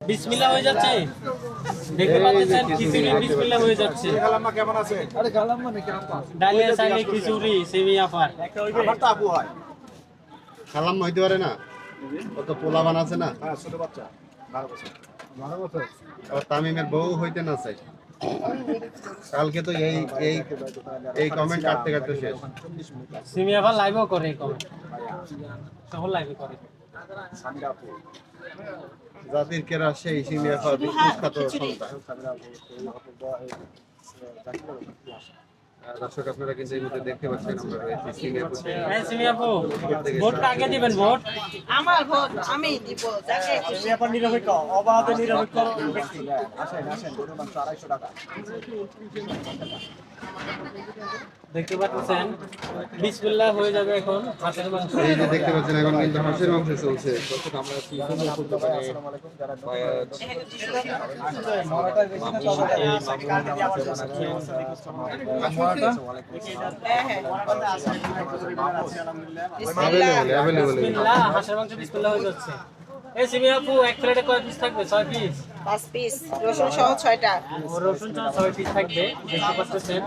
বিসমিল্লাহ হয়ে যাচ্ছে, দেখতে পাচ্ছেন খিচুড়ি বিসমিল্লাহ হয়ে যাচ্ছে। গালাম্মা কেমন আছে? আরে গালাম্মা নাকি আপা? ডালিয়া চাইলে খিচুড়ি সেমিয়া পার। আমার তো আপু হয়। খালাম্মা হইতে পারে না, কত পোলা বানাচ্ছে না। হ্যাঁ, ছোট বাচ্চা 12 বছর। 12 বছর? আর তামিমের বউ হইতে না চাই। কালকে তো এই এই এই কমেন্ট কাটতে কাটতে শেষ। সেমিয়া পার লাইভও করে কমেন্ট, সব লাইভে করে। সামিরা আপু। জাতির কেরা সেই সিমিয়া বিখ্যাত সন্তান। দর্শক আপনারা কিন্তু এই মুহূর্তে দেখতে পাচ্ছেন আমরা রয়েছি সিঙ্গাপুরে। হ্যাঁ সেমিয়া আপু, ভোট কাকে দিবেন? ভোট আমার ভোট আমি দিব, যাকে খুশি। ব্যাপার নিরপেক্ষ, অবাধ নিরপেক্ষ ব্যক্তি। আসেন আসেন, গরুর মাংস 250 টাকা। দেখতে পাচ্ছেন বিসমিল্লাহ হয়ে যাবে এখন হাতের মাংস। এই যে দেখতে পাচ্ছেন এখন কিন্তু হাঁসের মাংস চলছে। দর্শক আমরা আসসালামু আলাইকুম, যারা হ্যাঁ হ্যাঁ অ্যাভেলেবল। বিসমিল্লাহ, হাতের মাংস বিসমিল্লাহ হয়ে যাচ্ছে। এই সেমিয়া আপু এক প্লেটে কয় পিস থাকবে? 6 পিস। 5 পিস রসুন সহ 6টা। রসুন 6 পিস থাকবে, দেখতে পাচ্ছেন।